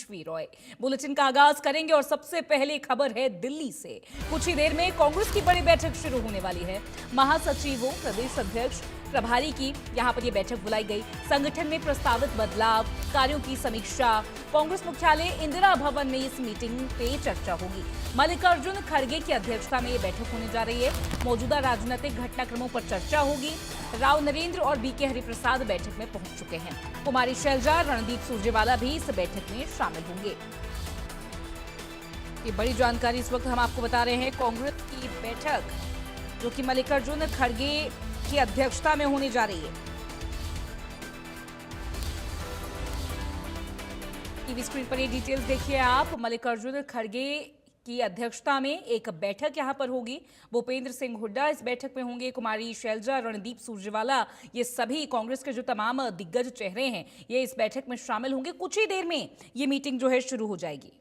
We Roy bulletin का आगाज करेंगे और सबसे पहले खबर है दिल्ली से। कुछ ही देर में कांग्रेस की बड़ी बैठक शुरू होने वाली है। महासचिवों, प्रदेश अध्यक्ष, प्रभारी की यहां पर यह बैठक बुलाई गई। संगठन में प्रस्तावित बदलाव, कार्यों की समीक्षा, कांग्रेस मुख्यालय इंदिरा भवन में इस मीटिंग पे चर्चा होगी। मल्लिकार्जुन खड़गे की अध्यक्षता में यह बैठक होने जा रही है। मौजूदा राजनीतिक घटनाक्रमों पर चर्चा होगी। राव नरेंद्र और बीके हरिप्रसाद बैठक में पहुंच चुके हैं। कुमारी शैलजा, रणदीप सुरजेवाला भी इस बैठक में शामिल होंगे। ये बड़ी जानकारी इस वक्त हम आपको बता रहे हैं। कांग्रेस की बैठक जो कि मल्लिकार्जुन खड़गे की अध्यक्षता में होने जा रही है। टीवी स्क्रीन पर ये डिटेल्स देखिए आप। मल्लिकार्जुन खड़गे की अध्यक्षता में एक बैठक यहां पर होगी। भूपेंद्र सिंह हुड्डा इस बैठक में होंगे। कुमारी शैलजा, रणदीप सुरजेवाला, ये सभी कांग्रेस के जो तमाम दिग्गज चेहरे हैं ये इस बैठक में शामिल होंगे। कुछ ही देर में ये मीटिंग जो है शुरू हो जाएगी।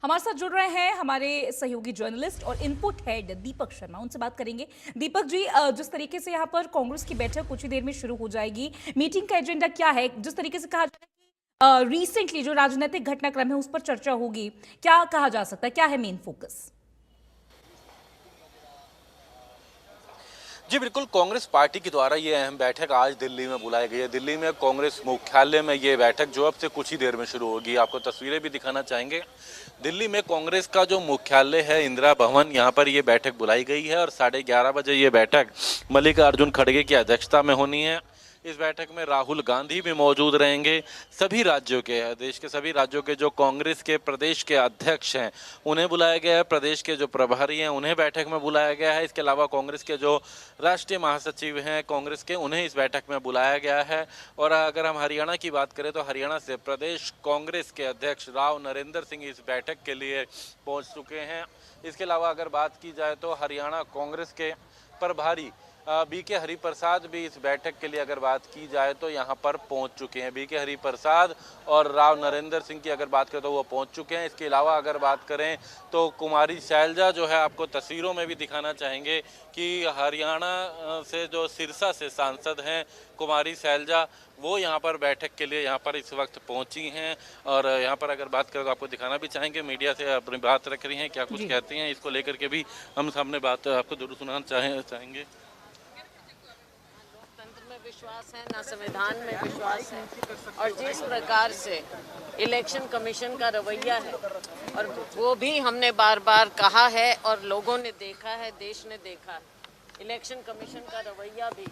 हमारे साथ जुड़ रहे हैं हमारे सहयोगी जर्नलिस्ट और इनपुट हेड दीपक शर्मा, उनसे बात करेंगे। दीपक जी, जिस तरीके से यहाँ पर कांग्रेस की बैठक कुछ ही देर में शुरू हो जाएगी, मीटिंग का एजेंडा क्या है? जिस तरीके से कहा जाए कि रिसेंटली जो राजनीतिक घटनाक्रम है उस पर चर्चा होगी, क्या कहा जा सकता है, क्या है मेन फोकस? जी बिल्कुल, कांग्रेस पार्टी के द्वारा ये अहम बैठक आज दिल्ली में बुलाई गई है। दिल्ली में कांग्रेस मुख्यालय में ये बैठक जो अब से कुछ ही देर में शुरू होगी। आपको तस्वीरें भी दिखाना चाहेंगे। दिल्ली में कांग्रेस का जो मुख्यालय है इंदिरा भवन, यहाँ पर ये बैठक बुलाई गई है और 11:30 बजे ये बैठक मल्लिकार्जुन खड़गे की अध्यक्षता में होनी है। इस बैठक में राहुल गांधी भी मौजूद रहेंगे। सभी राज्यों के, देश के सभी राज्यों के जो कांग्रेस के प्रदेश के अध्यक्ष हैं उन्हें बुलाया गया है। प्रदेश के जो प्रभारी हैं उन्हें बैठक में बुलाया गया है। इसके अलावा कांग्रेस के जो राष्ट्रीय महासचिव हैं कांग्रेस के, उन्हें इस बैठक में बुलाया गया है। और अगर हम हरियाणा की बात करें तो हरियाणा से प्रदेश कांग्रेस के अध्यक्ष राव नरेंद्र सिंह इस बैठक के लिए पहुँच चुके हैं। इसके अलावा अगर बात की जाए तो हरियाणा कांग्रेस के प्रभारी बीके हरिप्रसाद भी इस बैठक के लिए अगर बात की जाए तो यहाँ पर पहुँच चुके हैं। बीके हरिप्रसाद और राव नरेंद्र सिंह की अगर बात करें तो वो पहुँच चुके हैं। इसके अलावा अगर बात करें तो कुमारी शैलजा जो है, आपको तस्वीरों में भी दिखाना चाहेंगे कि हरियाणा से जो सिरसा से सांसद हैं कुमारी शैलजा, वो यहाँ पर बैठक के लिए यहाँ पर इस वक्त पहुँची हैं। और यहाँ पर अगर बात करें तो आपको दिखाना भी चाहेंगे। मीडिया से अपनी बात रख रही हैं, क्या कुछ कहती हैं इसको लेकर के भी हम सामने बात आपको जरूर सुनाना चाहेंगे। विश्वास है ना, संविधान में विश्वास है। और जिस प्रकार से इलेक्शन कमीशन का रवैया है, और वो भी हमने बार बार कहा है और लोगों ने देखा है, देश ने देखा है, इलेक्शन कमीशन का रवैया भी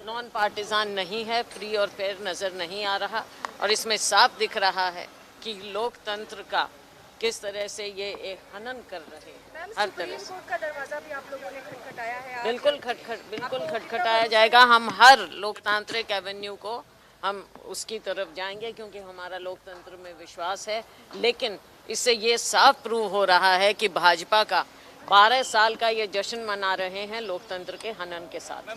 नॉन पार्टिजान नहीं है, फ्री और फेयर नज़र नहीं आ रहा। और इसमें साफ दिख रहा है कि लोकतंत्र का किस तरह से ये एक हनन कर रहे हैं। हर तरह से कोर्ट का दरवाजा भी आप लोगों ने खटखटाया है। बिल्कुल खटखटाया जाएगा। हम हर लोकतांत्रिक एवेन्यू को हम उसकी तरफ जाएंगे क्योंकि हमारा लोकतंत्र में विश्वास है। लेकिन इससे ये साफ प्रूव हो रहा है कि भाजपा का 12 साल का ये जश्न मना रहे हैं लोकतंत्र के हनन के साथ।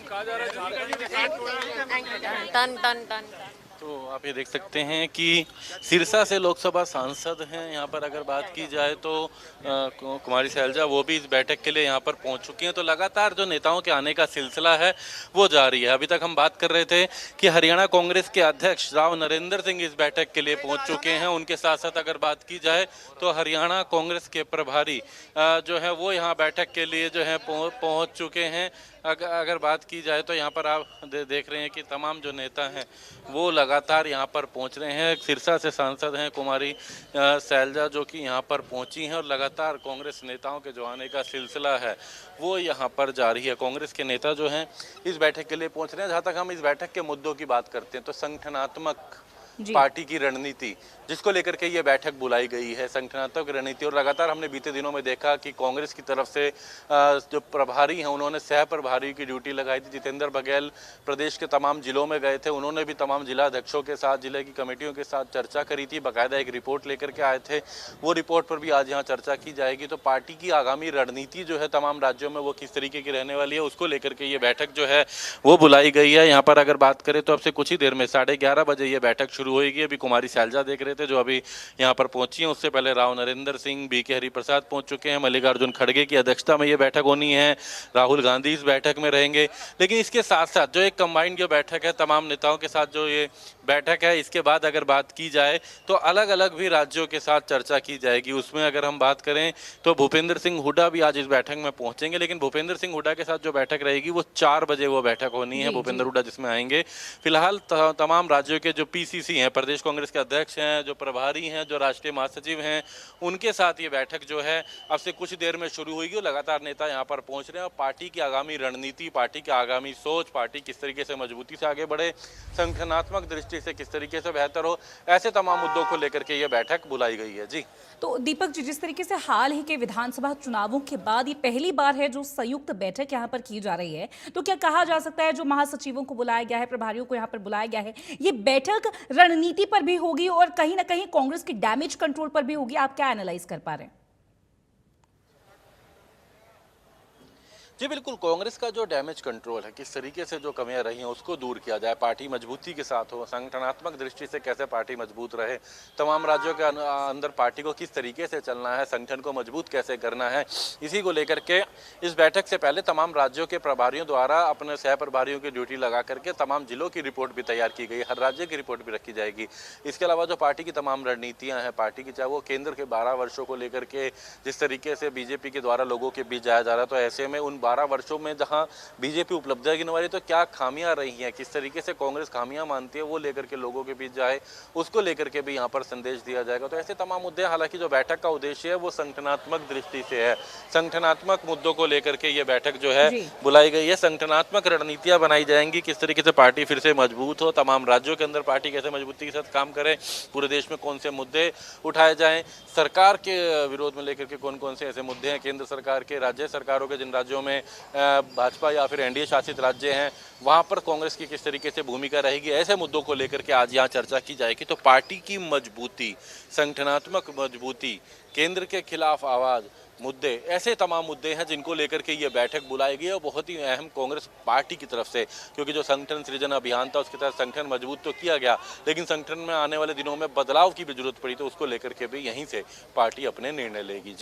टन टन टन। तो आप ये देख सकते हैं कि सिरसा से लोकसभा सांसद हैं। यहाँ पर अगर बात की जाए तो कुमारी शैलजा वो भी इस बैठक के लिए यहाँ पर पहुँच चुकी हैं। तो लगातार जो नेताओं के आने का सिलसिला है वो जारी है। अभी तक हम बात कर रहे थे कि हरियाणा कांग्रेस के अध्यक्ष राव नरेंद्र सिंह इस बैठक के लिए पहुँच चुके हैं। उनके साथ साथ अगर बात की जाए तो हरियाणा कांग्रेस के प्रभारी जो है वो यहाँ बैठक के लिए जो है पहुँच चुके हैं। अगर बात की जाए तो यहाँ पर आप देख रहे हैं कि तमाम जो नेता हैं वो लगातार यहाँ पर पहुँच रहे हैं। सिरसा से सांसद हैं कुमारी शैलजा जो कि यहाँ पर पहुँची हैं और लगातार कांग्रेस नेताओं के जो आने का सिलसिला है वो यहाँ पर जारी है। कांग्रेस के नेता जो हैं इस बैठक के लिए पहुँच रहे हैं। जहाँ तक हम इस बैठक के मुद्दों की बात करते हैं तो संगठनात्मक पार्टी की रणनीति जिसको लेकर के ये बैठक बुलाई गई है, संगठनात्मक रणनीति। और लगातार हमने बीते दिनों में देखा कि कांग्रेस की तरफ से जो प्रभारी हैं उन्होंने सह प्रभारी की ड्यूटी लगाई थी। जितेंद्र बघेल प्रदेश के तमाम जिलों में गए थे, उन्होंने भी तमाम जिला अध्यक्षों के साथ, जिले की कमेटियों के साथ चर्चा करी थी। बाकायदा एक रिपोर्ट लेकर के आए थे, वो रिपोर्ट पर भी आज यहाँ चर्चा की जाएगी। तो पार्टी की आगामी रणनीति जो है तमाम राज्यों में वो किस तरीके की रहने वाली है उसको लेकर के ये बैठक जो है वो बुलाई गई है। यहाँ पर अगर बात करें तो अब से कुछ ही देर में 11:30 बजे ये बैठक शुरू होगी। अभी कुमारी शैलजा देख रहे थे जो अभी यहाँ पर पहुंची हैं, उससे पहले राव नरेंद्र सिंह, बीके हरिप्रसाद पहुंच चुके हैं। मल्लिकार्जुन खड़गे की अध्यक्षता में ये बैठक होनी है, राहुल गांधी इस बैठक में रहेंगे। लेकिन इसके साथ साथ जो एक कंबाइंड जो बैठक है तमाम नेताओं के साथ जो ये बैठक है, इसके बाद अगर बात की जाए तो अलग अलग भी राज्यों के साथ चर्चा की जाएगी। उसमें अगर हम बात करें तो भूपेंद्र सिंह हुड्डा भी आज इस बैठक में पहुंचेंगे, लेकिन भूपेंद्र सिंह हुड्डा के साथ जो बैठक रहेगी वो 4 बजे वो बैठक होनी है। भूपेंद्र हुड्डा जिसमें आएंगे। फिलहाल तमाम राज्यों के जो पीसीसी हैं, प्रदेश कांग्रेस के अध्यक्ष हैं, जो प्रभारी हैं, जो राष्ट्रीय महासचिव हैं, उनके साथ ये बैठक जो है अब से कुछ देर में शुरू हुई। लगातार नेता यहाँ पर पहुंच रहे हैं और पार्टी की आगामी रणनीति, पार्टी की आगामी सोच, पार्टी किस तरीके से मजबूती से आगे बढ़े, संगठनात्मक दृष्टि से किस तरीके से बेहतर हो, ऐसे तमाम मुद्दों को लेकर के ये बैठक बुलाई गई है। जी तो दीपक जी, जिस तरीके से हाल ही के विधानसभा चुनावों के बाद ये पहली बार है जो संयुक्त बैठक यहाँ पर की जा रही है, तो क्या कहा जा सकता है जो महासचिवों को बुलाया गया है, प्रभारियों को यहाँ पर बुलाया गया है, ये बैठक रणनीति पर भी होगी और कहीं ना कहीं कांग्रेस की डैमेज कंट्रोल पर भी होगी? आप क्या एनालाइज कर पा रहे हैं? जी बिल्कुल, कांग्रेस का जो डैमेज कंट्रोल है, किस तरीके से जो कमियां रही हैं उसको दूर किया जाए, पार्टी मजबूती के साथ हो, संगठनात्मक दृष्टि से कैसे पार्टी मजबूत रहे, तमाम राज्यों के अंदर पार्टी को किस तरीके से चलना है, संगठन को मजबूत कैसे करना है, इसी को लेकर के इस बैठक से पहले तमाम राज्यों के प्रभारियों द्वारा अपने सह प्रभारियों की ड्यूटी लगा करके तमाम जिलों की रिपोर्ट भी तैयार की गई, हर राज्य की रिपोर्ट भी रखी जाएगी। इसके अलावा जो पार्टी की तमाम रणनीतियाँ हैं पार्टी की, चाहे वो केंद्र के 12 वर्षों को लेकर के जिस तरीके से बीजेपी के द्वारा लोगों के बीच जाया जा रहा है, तो ऐसे में उन 12 वर्षों में जहां बीजेपी उपलब्धियां गिनवा रही तो क्या खामियां रही हैं, किस तरीके से कांग्रेस खामियां मानती है, वो लेकर के लोगों के बीच जाए, उसको लेकर के भी यहां पर संदेश दिया जाएगा। तो ऐसे तमाम मुद्दे, हालांकि जो बैठक का उद्देश्य है वो संगठनात्मक दृष्टि से है, संगठनात्मक मुद्दों को लेकर के ये बैठक जो है बुलाई गई है। संगठनात्मक रणनीतियां बनाई जाएंगी, किस तरीके से पार्टी फिर से मजबूत हो, तमाम राज्यों के अंदर पार्टी कैसे मजबूती के साथ काम करे, पूरे देश में कौन से मुद्दे उठाए जाएं, सरकार के विरोध में लेकर के कौन कौन से ऐसे मुद्दे हैं, केंद्र सरकार के, राज्य सरकारों के, जिन राज्यों में भाजपा या फिर एनडीए शासित राज्य हैं वहां पर कांग्रेस की किस तरीके से भूमिका रहेगी, ऐसे मुद्दों को लेकर के आज यहाँ चर्चा की जाएगी। तो पार्टी की मजबूती, संगठनात्मक मजबूती, केंद्र के खिलाफ आवाज, मुद्दे, ऐसे तमाम मुद्दे हैं जिनको लेकर के ये बैठक बुलाई गई है और बहुत ही अहम कांग्रेस पार्टी की तरफ से, क्योंकि जो संगठन सृजन अभियान था उसके तहत संगठन मजबूत तो किया गया, लेकिन संगठन में आने वाले दिनों में बदलाव की भी जरूरत पड़ी, तो उसको लेकर के भी यहीं से पार्टी अपने निर्णय लेगी।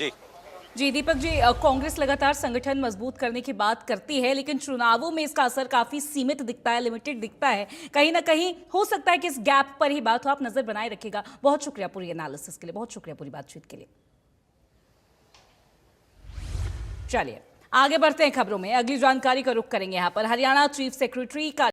जी दीपक जी, कांग्रेस लगातार संगठन मजबूत करने की बात करती है, लेकिन चुनावों में इसका असर काफी सीमित दिखता है, लिमिटेड दिखता है। कहीं ना कहीं हो सकता है कि इस गैप पर ही बात हो। आप नजर बनाए रखिएगा। बहुत शुक्रिया पूरी एनालिसिस के लिए, बहुत शुक्रिया पूरी बातचीत के लिए। चलिए आगे बढ़ते हैं खबरों में। अगली जानकारी का रुख करेंगे यहाँ पर। हरियाणा चीफ सेक्रेटरी का